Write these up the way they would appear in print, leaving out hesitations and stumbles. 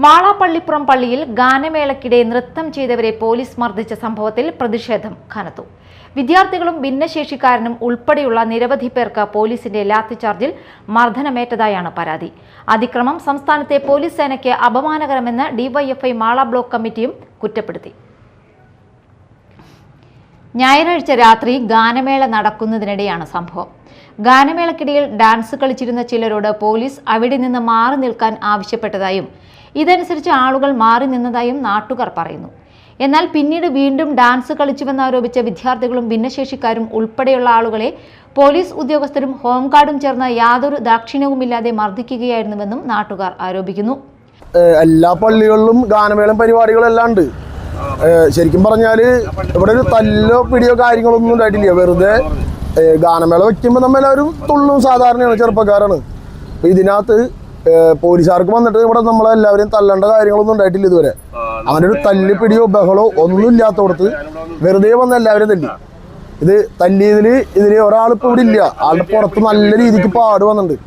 മാളാപ്പള്ളിപ്പുറം പള്ളിയിൽ ഗാനമേളയ്ക്കിടെ നൃത്തം ചെയ്തവരെ പോലീസ് മർദ്ദിച്ച സംഭവത്തിൽ പ്രതിഷേധം കനത്തു. വിദ്യാർത്ഥികളും ഭിന്നശേഷിക്കാരനും ഉൾപ്പെടെയുള്ള നിരവധി പേർക്ക് പോലീസിന്റെ ലാത്തിചാർജിൽ മർദ്ദനമേറ്റതായാണ് പരാതി. അതിക്രമം സംസ്ഥാനത്തെ പോലീസ് സേനയ്ക്ക് അപമാനകരമെന്ന് ഡിവൈഎഫ്ഐ മാള ബ്ലോക്ക് കമ്മിറ്റിയും കുറ്റപ്പെടുത്തി. ഞായറാഴ്ച രാത്രി ഗാനമേള നടക്കുന്നതിനിടെയാണ് സംഭവം. ഗാനമേളയ്ക്കിടയിൽ ഡാൻസ് കളിച്ചിരുന്ന ചിലരോട് പോലീസ് അവിടെ നിന്ന് മാറി നിൽക്കാൻ ആവശ്യപ്പെട്ടതായും ഇതനുസരിച്ച് ആളുകൾ മാറി നിന്നതായും നാട്ടുകാർ പറയുന്നു. എന്നാൽ പിന്നീട് വീണ്ടും ഡാൻസ് കളിച്ചുവെന്നാരോപിച്ച വിദ്യാർത്ഥികളും ഭിന്നശേഷിക്കാരും ഉൾപ്പെടെയുള്ള ആളുകളെ പോലീസ് ഉദ്യോഗസ്ഥരും ഹോംഗാർഡും ചേർന്ന് യാതൊരു ദാക്ഷിണ്യവുമില്ലാതെ മർദ്ദിക്കുകയായിരുന്നുവെന്നും നാട്ടുകാർ ആരോപിക്കുന്നു. എല്ലാ പള്ളികളിലും ഗാനമേളം പരിപാടികളെല്ലാം ഉണ്ട്. ശരിക്കും പറഞ്ഞാൽ ഇവിടെ ഒരു തല്ലോ പിടിയോ കാര്യങ്ങളൊന്നും ഉണ്ടായിട്ടില്ല. വെറുതെ ഗാനമേള വയ്ക്കുമ്പോൾ നമ്മളെല്ലാവരും തുള്ളും സാധാരണയാണ്, ചെറുപ്പക്കാരാണ്. അപ്പോൾ ഇതിനകത്ത് പോലീസുകാർക്ക് വന്നിട്ട് ഇവിടെ നമ്മളെല്ലാവരെയും തല്ലേണ്ട കാര്യങ്ങളൊന്നും ഉണ്ടായിട്ടില്ല ഇതുവരെ. അങ്ങനെ ഒരു തല്ല് പിടിയോ ബഹളോ ഒന്നും ഇല്ലാത്തടത്ത് വെറുതെ വന്ന് എല്ലാവരും തല്ലി. ഇത് ഇതിൽ ഒരാളിപ്പോൾ ഇവിടെ ഇല്ല. ആളുടെ പുറത്ത് നല്ല രീതിക്ക് പാട് വന്നിട്ടുണ്ട്.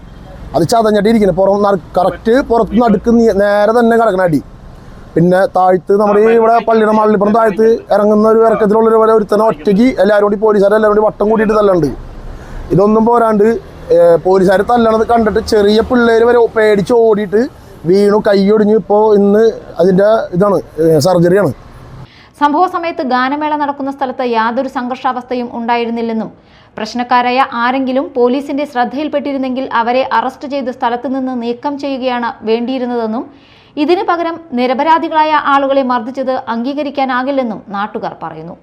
അത് ചതഞ്ഞിട്ടിരിക്കുന്നത് കറക്റ്റ് പുറത്ത് നടുക്ക് നേരെ തന്നെ കിടക്കണ അടി. പിന്നെ താഴ്ത്ത് നമ്മുടെ ഇവിടെ പള്ളിയുടെ മള്ളിപ്പുറം താഴ്ത്ത് ഇറങ്ങുന്ന ഒരു ഇറക്കത്തിലുള്ളൊരു പോലെ ഒരുത്തന്നെ ഒറ്റയ്ക്ക് എല്ലാവരും കൂടി പോലീസുകാരെല്ലാവരും കൂടി വട്ടം കൂട്ടിയിട്ട് തല്ലുണ്ട്. ഇതൊന്നും പോരാണ്ട് പോലീസുകാർ തല്ലണത് കണ്ടിട്ട് ചെറിയ പിള്ളേർ വരെ പേടിച്ച് ഓടിയിട്ട് വീണു, കൈയൊടിഞ്ഞു. ഇപ്പോൾ ഇന്ന് അതിൻ്റെ ഇതാണ് സർജറിയാണ്. സംഭവ സമയത്ത് ഗാനമേള നടക്കുന്ന സ്ഥലത്ത് യാതൊരു സംഘർഷാവസ്ഥയും ഉണ്ടായിരുന്നില്ലെന്നും പ്രശ്നക്കാരായ ആരെങ്കിലും പോലീസിന്റെ ശ്രദ്ധയിൽപ്പെട്ടിരുന്നെങ്കിൽ അവരെ അറസ്റ്റ് ചെയ്ത് സ്ഥലത്തു നിന്ന് നീക്കം ചെയ്യുകയാണ് വേണ്ടിയിരുന്നതെന്നും ഇതിനു പകരം നിരപരാധികളായ ആളുകളെ മർദ്ദിച്ചത് അംഗീകരിക്കാനാകില്ലെന്നും നാട്ടുകാർ പറയുന്നു.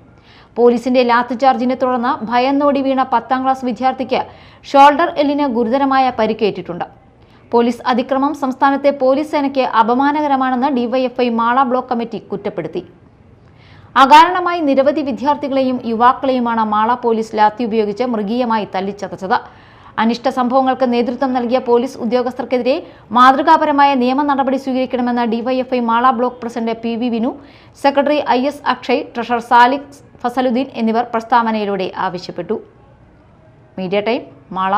പോലീസിന്റെ ലാത്തിചാർജിനെ തുടർന്ന് ഭയന്നോടി വീണ 10ാം ക്ലാസ് വിദ്യാർത്ഥിക്ക് ഷോൾഡർ എല്ലിന് ഗുരുതരമായ പരിക്കേറ്റിട്ടുണ്ട്. പോലീസ് അതിക്രമം സംസ്ഥാനത്തെ പോലീസ് സേനയ്ക്ക് അപമാനകരമാണെന്ന് ഡിവൈഎഫ്ഐ മാള ബ്ലോക്ക് കമ്മിറ്റി കുറ്റപ്പെടുത്തി. അകാരണമായി നിരവധി വിദ്യാർത്ഥികളെയും യുവാക്കളെയുമാണ് മാള പോലീസ് ലാത്തി ഉപയോഗിച്ച് മൃഗീയമായി തല്ലിച്ചതച്ചത്. അനിഷ്ട സംഭവങ്ങൾക്ക് നേതൃത്വം നൽകിയ പോലീസ് ഉദ്യോഗസ്ഥർക്കെതിരെ മാതൃകാപരമായ നിയമ നടപടി സ്വീകരിക്കണമെന്ന് DYFI Mala block president PV Vinu, secretary IS Akshay, treasurer Salik Fazaluddin എന്നിവർ പ്രസ്താവനയിലൂടെ ആവശ്യപ്പെട്ടു. Media time, Mala.